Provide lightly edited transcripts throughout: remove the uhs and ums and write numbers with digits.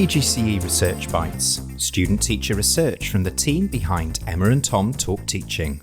PGCE Research Bites, student-teacher research from the team behind Emma and Tom Talk Teaching.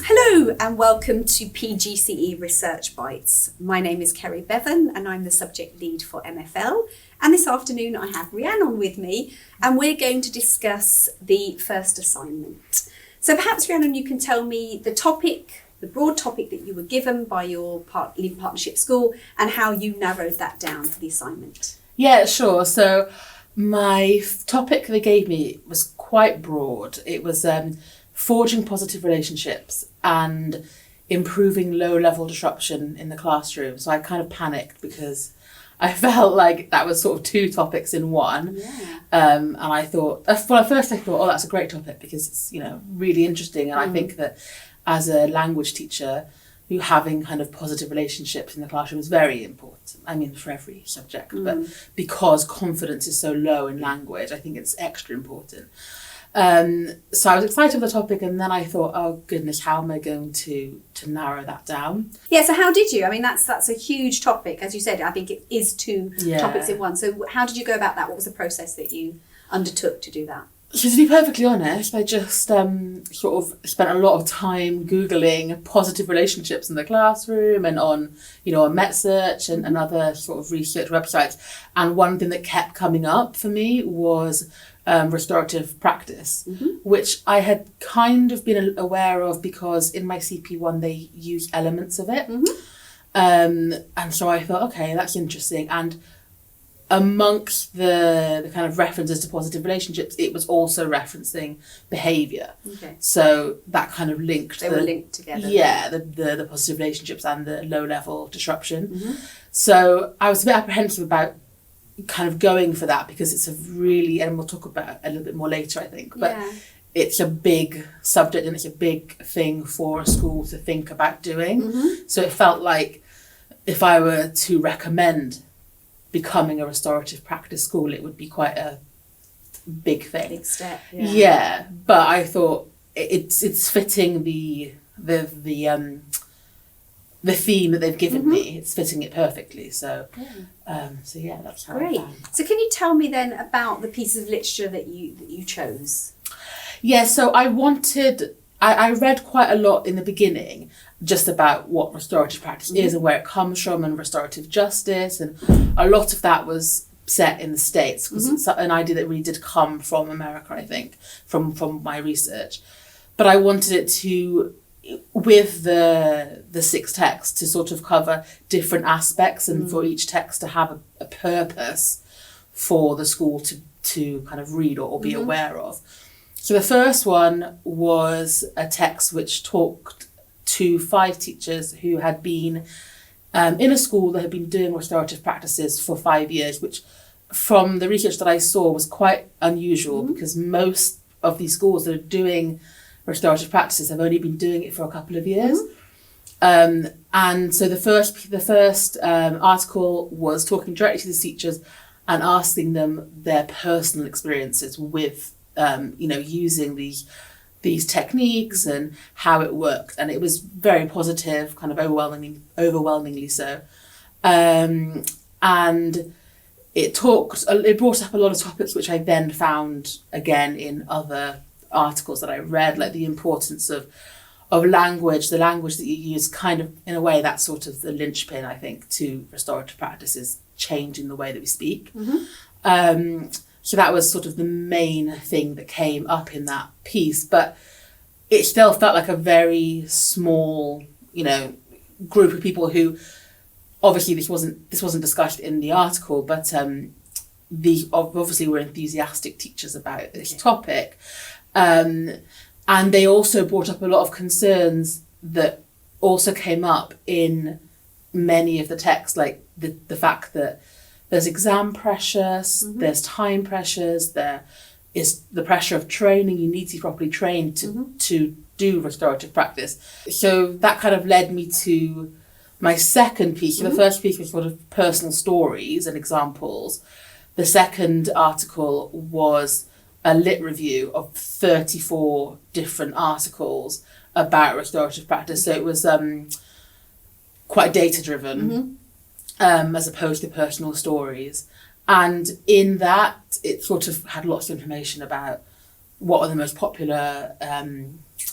Hello and welcome to PGCE Research Bites. My name is Kerry Bevan and I'm the subject lead for MFL. And this afternoon I have Rhiannon with me and we're going to discuss the first assignment. So perhaps Rhiannon, you can tell me the topic, the broad topic that you were given by your Leaving Partnership School and how you narrowed that down for the assignment. Yeah, sure. So my topic they gave me was quite broad. It was forging positive relationships and improving low-level disruption in the classroom. So I kind of panicked because I felt like that was sort of two topics in one. Yeah. And I thought, well, at first I thought, oh, that's a great topic because it's, really interesting. And I think that as a language teacher, having kind of positive relationships in the classroom is very important. I mean, for every subject, but because confidence is so low in language, I think it's extra important. So I was excited for the topic, and then I thought, oh goodness, how am I going to narrow that down? Yeah, so how did you? I mean, that's a huge topic. As you said, I think it is two topics in one. So how did you go about that? What was the process that you undertook to do that? So to be perfectly honest, I just sort of spent a lot of time Googling positive relationships in the classroom and on MetSearch and other sort of research websites. And one thing that kept coming up for me was restorative practice, which I had kind of been aware of because in my CP1 they use elements of it. And so I thought, okay, that's interesting. And amongst the kind of references to positive relationships, it was also referencing behaviour. Okay. So that kind of linked. They were linked together. Yeah, the positive relationships and the low-level disruption. So I was a bit apprehensive about kind of going for that because it's a really, and we'll talk about it a little bit more later, I think, but it's a big subject and it's a big thing for a school to think about doing. So it felt like if I were to recommend becoming a restorative practice school, it would be quite a big thing. Big step. Yeah, but I thought it's fitting the theme that they've given me. It's fitting it perfectly. So that's how great. I found. So can you tell me then about the pieces of literature that you chose? Yeah, so I read quite a lot in the beginning just about what restorative practice is and where it comes from and restorative justice, and a lot of that was set in the States because it's an idea that really did come from America, I think, from my research. But I wanted it to, with the 6 texts, to sort of cover different aspects and for each text to have a purpose for the school to kind of read or be aware of. So the first one was a text which talked to 5 teachers who had been in a school that had been doing restorative practices for 5 years, which from the research that I saw was quite unusual because most of these schools that are doing restorative practices have only been doing it for a couple of years. And so the first article was talking directly to the teachers and asking them their personal experiences with using these techniques and how it worked, and it was very positive, kind of overwhelmingly so. And it brought up a lot of topics which I then found again in other articles that I read, like the importance of language, the language that you use, kind of in a way that's sort of the linchpin, I think, to restorative practices, changing the way that we speak. So that was sort of the main thing that came up in that piece, but it still felt like a very small, group of people who, obviously this wasn't discussed in the article, but obviously were enthusiastic teachers about this topic. And they also brought up a lot of concerns that also came up in many of the texts, like the fact that there's exam pressures, there's time pressures, there is the pressure of training. You need to be properly trained to do restorative practice. So that kind of led me to my second piece. So the first piece was sort of personal stories and examples. The second article was a lit review of 34 different articles about restorative practice. So it was quite data driven. as opposed to personal stories. And in that, it sort of had lots of information about what are the most popular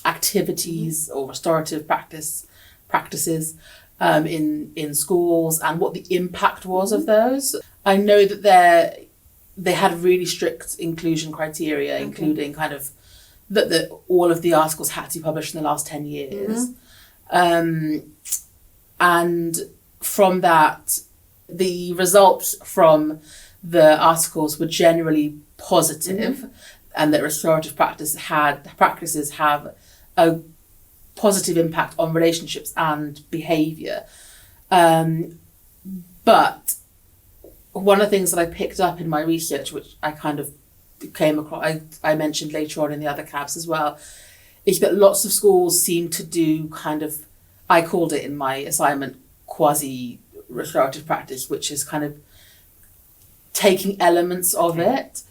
activities or restorative practices in schools, and what the impact was of those. I know that they had really strict inclusion criteria, including kind of that all of the articles had to be published in the last 10 years. And from that, the results from the articles were generally positive, and that restorative practices have a positive impact on relationships and behaviour. But one of the things that I picked up in my research, which I kind of came across, I mentioned later on in the other cabs as well, is that lots of schools seem to do kind of, I called it in my assignment, quasi-restorative practice, which is kind of taking elements of it,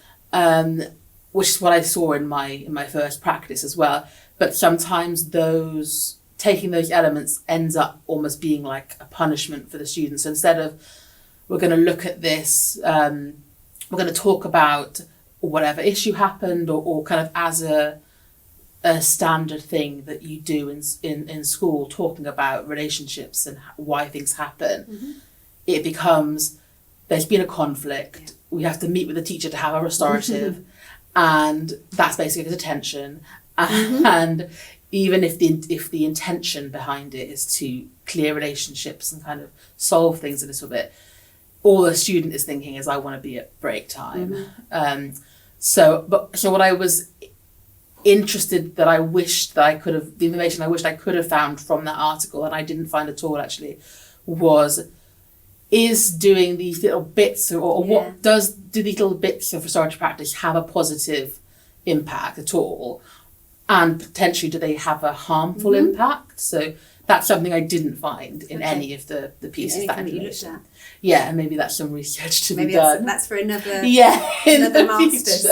which is what I saw in my first practice as well. But sometimes taking those elements ends up almost being like a punishment for the students. So instead of, we're going to look at this, we're going to talk about whatever issue happened, or kind of as a standard thing that you do in school, talking about relationships and why things happen. It becomes, there's been a conflict, we have to meet with the teacher to have a restorative, and that's basically the detention. And even if the intention behind it is to clear relationships and kind of solve things a little bit, all the student is thinking is, I want to be at break time. So what I was interested that I wished that I could have, the information I wished I could have found from that article, and I didn't find at all actually, is doing these little bits, or what do these little bits of restorative practice have a positive impact at all? And potentially, do they have a harmful impact? So that's something I didn't find in any of the pieces that you looked at. Yeah, and maybe that's some research to be done. That's for another another master's.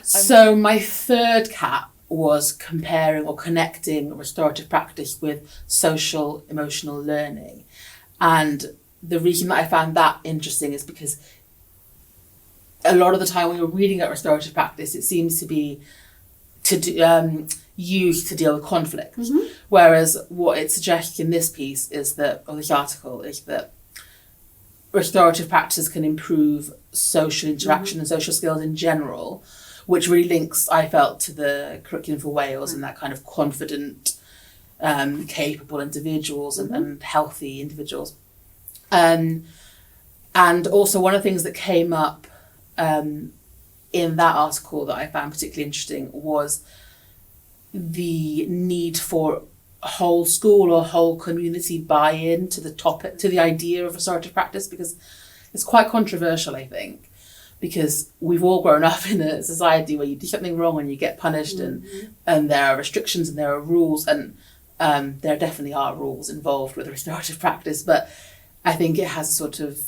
So my third cap was comparing or connecting restorative practice with social emotional learning. And the reason that I found that interesting is because a lot of the time when you're reading at restorative practice, it seems to be used to deal with conflict. Whereas what it suggests in this piece is that, or this article, is that restorative practices can improve social interaction and social skills in general, which really links, I felt, to the curriculum for Wales and that kind of confident, capable individuals and healthy individuals. And also one of the things that came up in that article that I found particularly interesting was the need for a whole school or whole community buy-in to the topic, to the idea of restorative practice, because it's quite controversial, I think, because we've all grown up in a society where you do something wrong and you get punished, and there are restrictions and there are rules, and there definitely are rules involved with restorative practice, but I think it has a sort of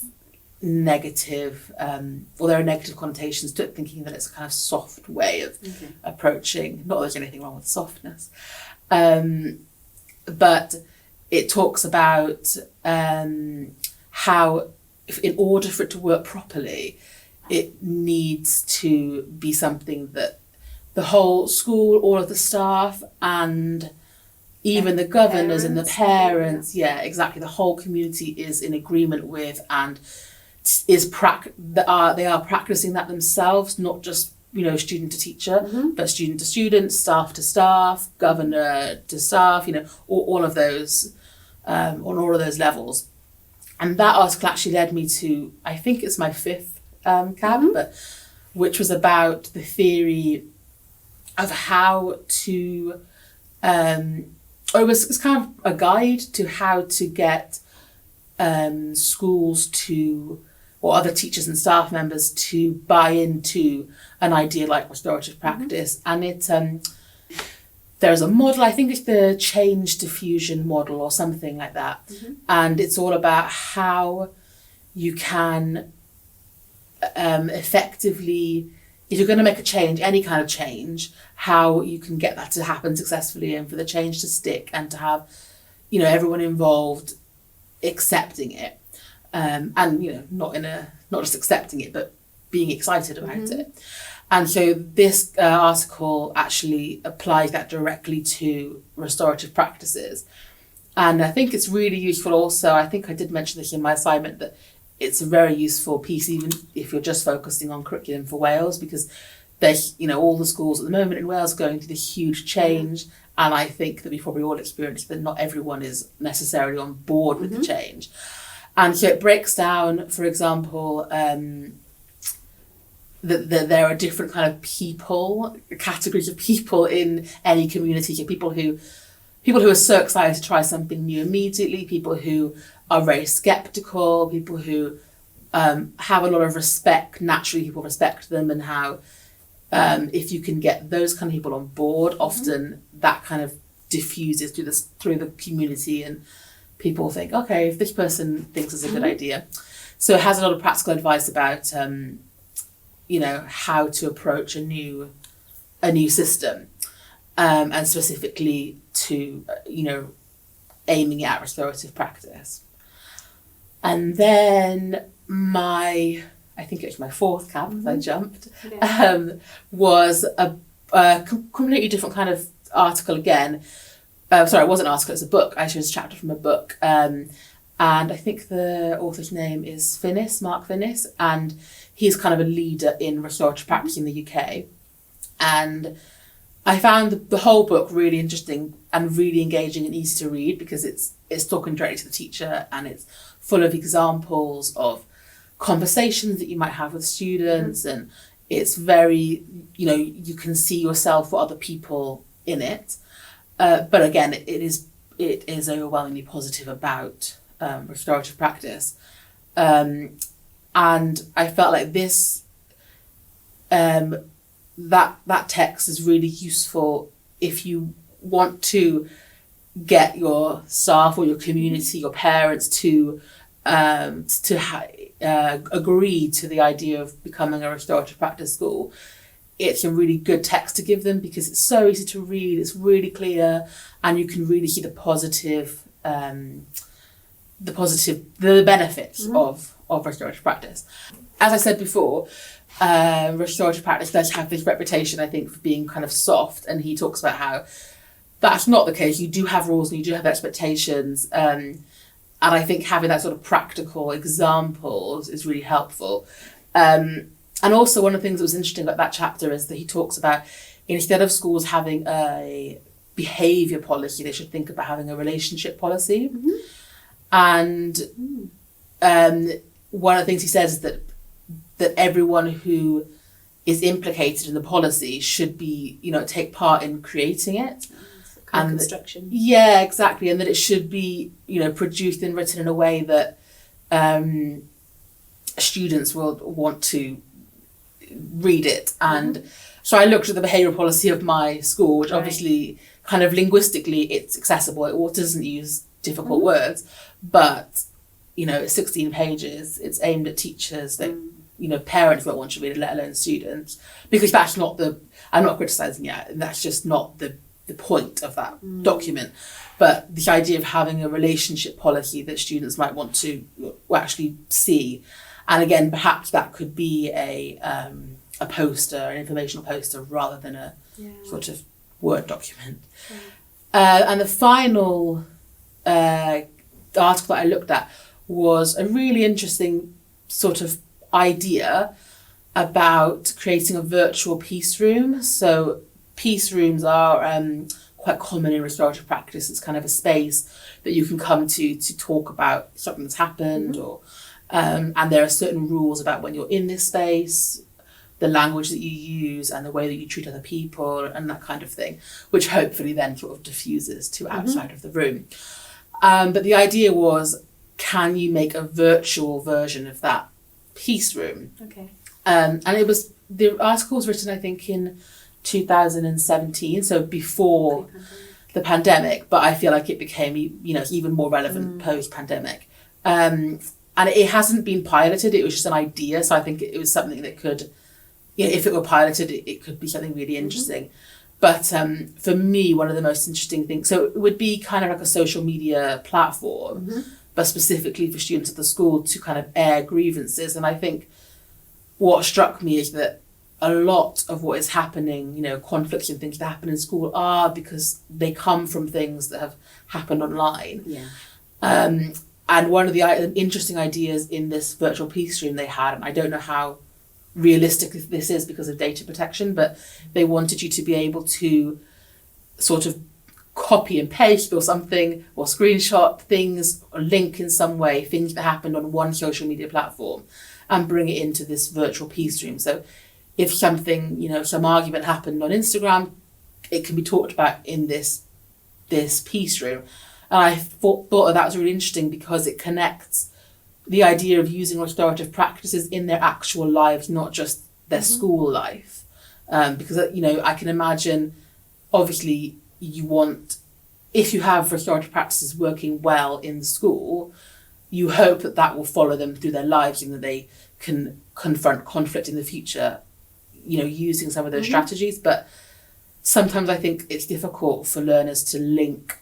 negative, or there are negative connotations to it, thinking that it's a kind of soft way of approaching, not that there's anything wrong with softness, but it talks about how in order for it to work properly, it needs to be something that the whole school, all of the staff, and even the governors and the parents, exactly, the whole community is in agreement with, and they are practicing that themselves, not just student to teacher, but student to student, staff to staff, governor to staff, all of those, on all of those levels. And that article actually led me to, I think it's my fifth cab, but which was about the theory of how to, or it was kind of a guide to how to get schools to, or other teachers and staff members to buy into an idea like restorative practice. And it there's a model, I think it's the change diffusion model or something like that. And it's all about how you can effectively, if you're going to make a change, any kind of change, how you can get that to happen successfully and for the change to stick and to have, everyone involved accepting it. and not just accepting it, but being excited about it. And so this article actually applies that directly to restorative practices. And I think it's really useful also, I think I did mention this in my assignment, that it's a very useful piece, even if you're just focusing on curriculum for Wales, because there's, all the schools at the moment in Wales are going through this huge change. And I think that we probably all experienced that not everyone is necessarily on board with the change. And so it breaks down, for example, that there are different kind of categories of people in any community. So people who are so excited to try something new immediately, people who are very skeptical, people who have a lot of respect, naturally people respect them, and how if you can get those kind of people on board, often that kind of diffuses through the community, and people think, okay, if this person thinks it's a good idea. So it has a lot of practical advice about how to approach a new system, and specifically to aiming at restorative practice. And then I think it was my fourth camp, because I jumped, was a completely different kind of article again. Sorry, it wasn't an article, it's a book. Actually, it was a chapter from a book. And I think the author's name is Finnis, Mark Finnis, and he's kind of a leader in restorative practice in the UK. And I found the whole book really interesting and really engaging and easy to read, because it's talking directly to the teacher, and it's full of examples of conversations that you might have with students, and it's very, you can see yourself or other people in it. But again, it is overwhelmingly positive about restorative practice. And I felt like this, that text is really useful if you want to get your staff or your community, your parents to agree to the idea of becoming a restorative practice school. It's a really good text to give them, because it's so easy to read, it's really clear, and you can really see the benefits of restorative practice. As I said before, restorative practice does have this reputation, I think, for being kind of soft, and he talks about how that's not the case. You do have rules and you do have expectations, and I think having that sort of practical examples is really helpful. And also, one of the things that was interesting about that chapter is that he talks about, instead of schools having a behaviour policy, they should think about having a relationship policy. And one of the things he says is that everyone who is implicated in the policy should be, take part in creating it. And construction. Yeah, exactly. And that it should be, produced and written in a way that students will want to read it. And so I looked at the behavioural policy of my school, which obviously kind of linguistically it's accessible. It doesn't use difficult words, but it's 16 pages. It's aimed at teachers that parents won't want to read it, let alone students, because that's not I'm not criticising it, and that's just not the point of that document. But the idea of having a relationship policy that students might want to actually see. And again, perhaps that could be a poster, an informational poster, rather than a sort of Word document. And the final article that I looked at was a really interesting sort of idea about creating a virtual peace room. So peace rooms are quite common in restorative practice. It's kind of a space that you can come to talk about something that's happened, or and there are certain rules about when you're in this space, the language that you use, and the way that you treat other people, and that kind of thing, which hopefully then sort of diffuses to outside of the room. But the idea was, can you make a virtual version of that peace room? Okay. And the article was written, I think, in 2017, so before the pandemic, but I feel like it became, even more relevant post-pandemic. And it hasn't been piloted, it was just an idea, so I think it was something that could, if it were piloted, it could be something really interesting. But for me, one of the most interesting things, so it would be kind of like a social media platform, but specifically for students at the school to kind of air grievances. And I think what struck me is that a lot of what is happening, you know, conflicts and things that happen in school are because they come from things that have happened online. Yeah. And one of the interesting ideas in this virtual peace stream they had, and I don't know how realistic this is because of data protection, but they wanted you to be able to sort of copy and paste or something, or screenshot things, or link in some way things that happened on one social media platform and bring it into this virtual peace stream. So if something, you know, some argument happened on Instagram, it can be talked about in this peace room. And I thought that was really interesting because it connects the idea of using restorative practices in their actual lives, not just their school life. Because, you know, I can imagine, obviously, you want, if you have restorative practices working well in the school, you hope that that will follow them through their lives and that they can confront conflict in the future, you know, using some of those strategies. But sometimes I think it's difficult for learners to link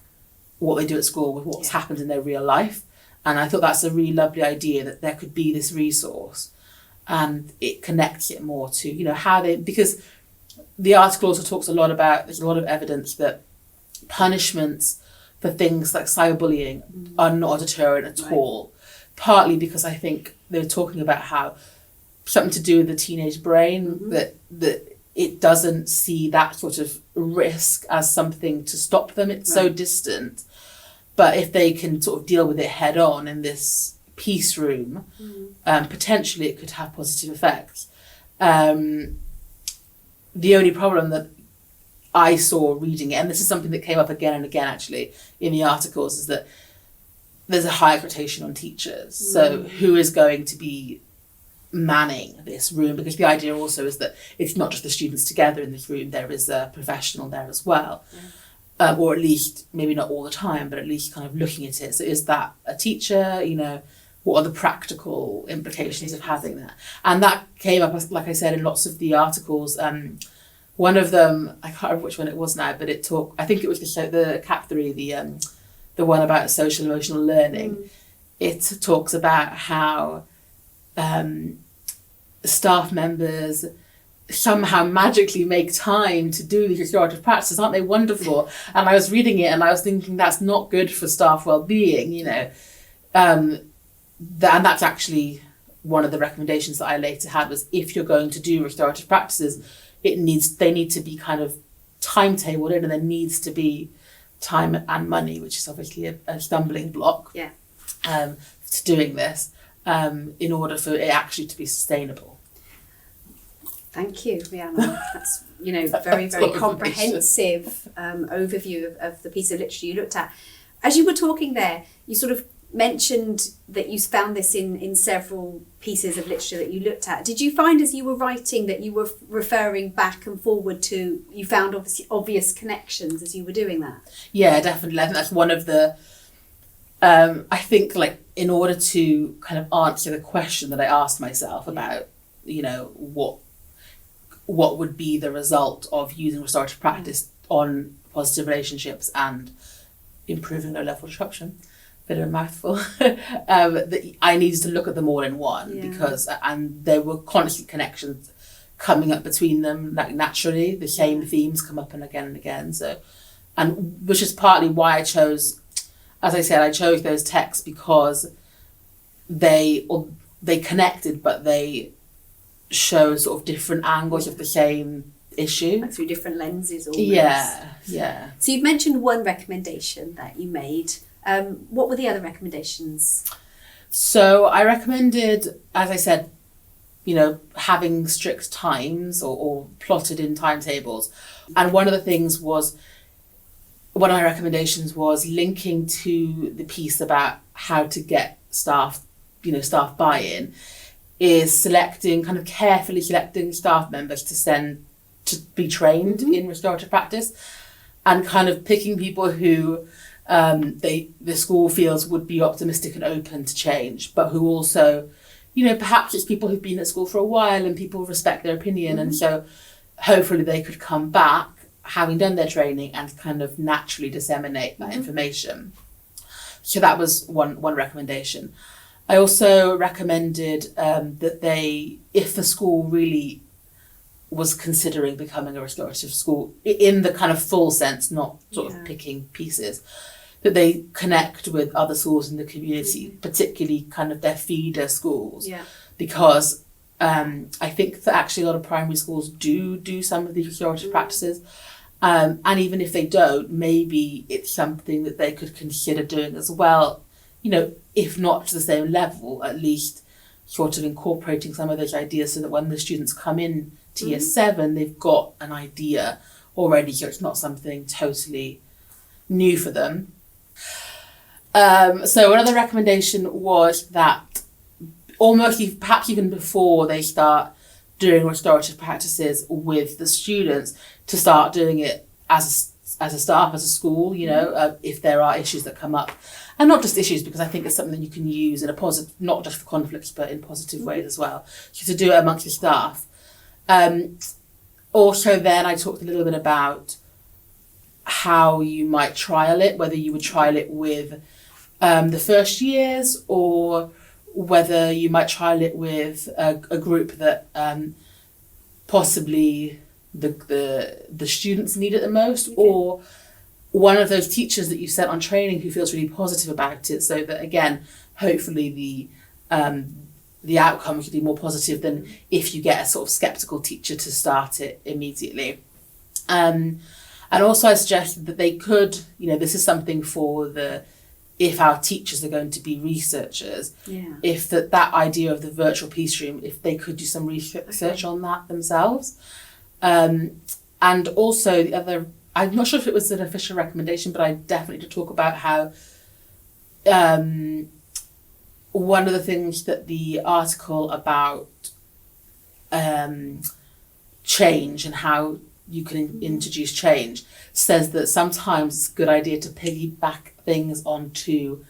what they do at school with what's happened in their real life. And I thought that's a really lovely idea, that there could be this resource and it connects it more to, you know, how they, because the article also talks a lot about, there's a lot of evidence that punishments for things like cyberbullying are not a deterrent at all. Partly because I think they were talking about how something to do with the teenage brain, that it doesn't see that sort of risk as something to stop them. It's so distant. But if they can sort of deal with it head on in this peace room, potentially it could have positive effects. The only problem that I saw reading it, and this is something that came up again and again actually in the articles, is that there's a high expectation on teachers. So who is going to be manning this room? Because the idea also is that it's not just the students together in this room, there is a professional there as well. Or at least, maybe not all the time, but at least kind of looking at it. So is that a teacher? You know, what are the practical implications of having that? And that came up, like I said, in lots of the articles. One of them, I can't remember which one it was now, but I think it was the CAP 3, the one about social emotional learning. It talks about how staff members somehow magically make time to do these restorative practices. Aren't they wonderful? And I was reading it and I was thinking that's not good for staff well-being, you know. And that's actually one of the recommendations that I later had, was if you're going to do restorative practices, they need to be kind of timetabled in, and there needs to be time and money, which is obviously a stumbling block to doing this, in order for it actually to be sustainable. Thank you, Rhiannon. That's, you know, very, very comprehensive overview of the piece of literature you looked at. As you were talking there, you sort of mentioned that you found this in several pieces of literature that you looked at. Did you find as you were writing that you were referring back and forward to, you found obvious connections as you were doing that? Yeah, definitely. I think that's one of the, I think, like, in order to kind of answer the question that I asked myself about, you know, what would be the result of using restorative practice on positive relationships and improving low level disruption, bit of a mouthful, that I needed to look at them all in one, because, and there were constant connections coming up between them, like naturally, the same themes come up and again. So, and which is partly why I chose, as I said, I chose those texts because they connected, but they show sort of different angles of the same issue. Like through different lenses almost. Yeah. So you've mentioned one recommendation that you made. What were the other recommendations? So I recommended, as I said, you know, having strict times or plotted in timetables. And one of my recommendations was linking to the piece about how to get staff buy-in, is carefully selecting staff members to send to be trained in restorative practice, and kind of picking people who the school feels would be optimistic and open to change, but who also, you know, perhaps it's people who've been at school for a while and people respect their opinion, and so hopefully they could come back having done their training and kind of naturally disseminate that information. So that was one recommendation. I also recommended that if the school really was considering becoming a restorative school in the kind of full sense, not sort of picking pieces, that they connect with other schools in the community, particularly kind of their feeder schools, because I think that actually a lot of primary schools do some of these restorative practices, and even if they don't, maybe it's something that they could consider doing as well, you know, if not to the same level, at least sort of incorporating some of those ideas so that when the students come in to year 7, they've got an idea already, so it's not something totally new for them. So another recommendation was that almost perhaps even before they start doing restorative practices with the students, to start doing it as a staff, as a school, you know, if there are issues that come up. And not just issues, because I think it's something that you can use in a positive, not just for conflicts, but in positive ways as well. So to do it amongst the staff. Also then I talked a little bit about how you might trial it, whether you would trial it with the first years, or whether you might trial it with a group that possibly the students need it the most, or one of those teachers that you sent on training who feels really positive about it, so that again, hopefully the outcome could be more positive than if you get a sort of skeptical teacher to start it immediately. And also I suggested that they could, you know, this is something for if our teachers are going to be researchers, if that idea of the virtual peace room, if they could do some research on that themselves. And also the other, I'm not sure if it was an official recommendation, but I definitely did talk about how one of the things that the article about change and how you can introduce change says that sometimes it's a good idea to piggyback things onto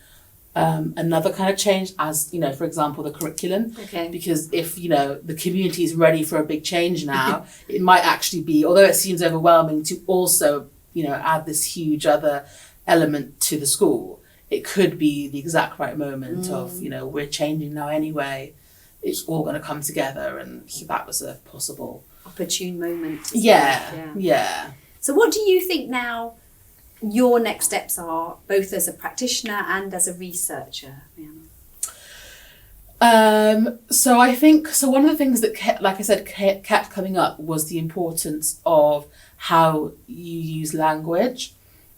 another kind of change, as, you know, for example, the curriculum. Because if, you know, the community is ready for a big change now, it might actually be, although it seems overwhelming to also, you know, add this huge other element to the school, it could be the exact right moment of, you know, we're changing now anyway, it's all going to come together, and that was a possible opportune moment. Yeah. So what do you think now your next steps are, both as a practitioner and as a researcher, Rhiannon? So I think, one of the things that kept coming up was the importance of how you use language.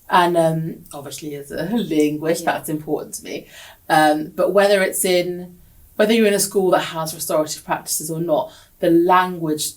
And obviously as a linguist, that's important to me. But whether you're in a school that has restorative practices or not, the language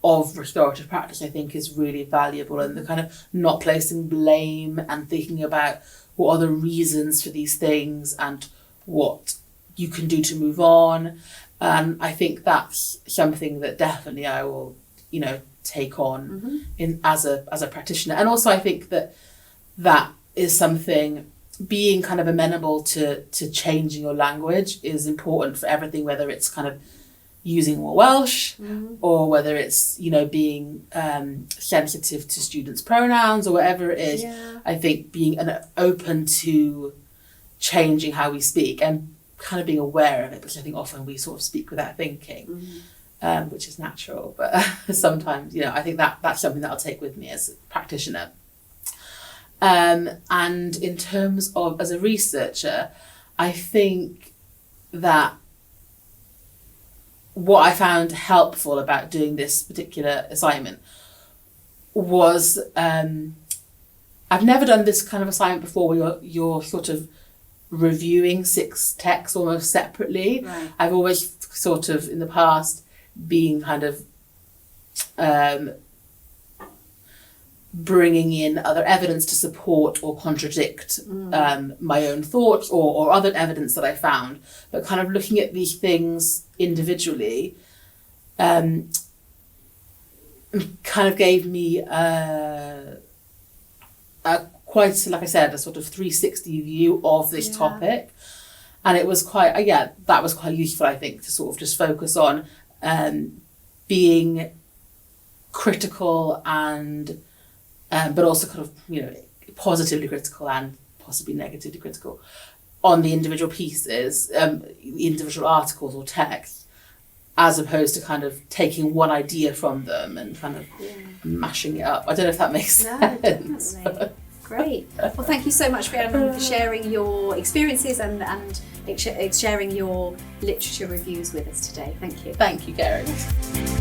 of restorative practice, I think, is really valuable, and the kind of not placing blame and thinking about what are the reasons for these things and what you can do to move on. And I think that's something that definitely I will, you know, take on in as a practitioner. And also I think that is something, being kind of amenable to changing your language is important for everything, whether it's kind of using more Welsh, or whether it's, you know, being sensitive to students' pronouns or whatever it is. I think being open to changing how we speak and kind of being aware of it, because I think often we sort of speak without thinking, which is natural. But sometimes, you know, I think that's something that I'll take with me as a practitioner. And in terms of as a researcher, I think that what I found helpful about doing this particular assignment was, I've never done this kind of assignment before where you're sort of reviewing 6 texts almost separately. Right. I've always sort of in the past been kind of bringing in other evidence to support or contradict my own thoughts or other evidence that I found, but kind of looking at these things individually kind of gave me a quite, like I said, a sort of 360 view of this topic. And it was quite, that was quite useful, I think, to sort of just focus on being critical and but also kind of, you know, positively critical and possibly negatively critical on the individual pieces, individual articles or text, as opposed to kind of taking one idea from them and kind of mashing it up. I don't know if that makes sense. Definitely. Great. Well, thank you so much, Rhiannon, for sharing your experiences and sharing your literature reviews with us today. Thank you. Thank you, Kerrys.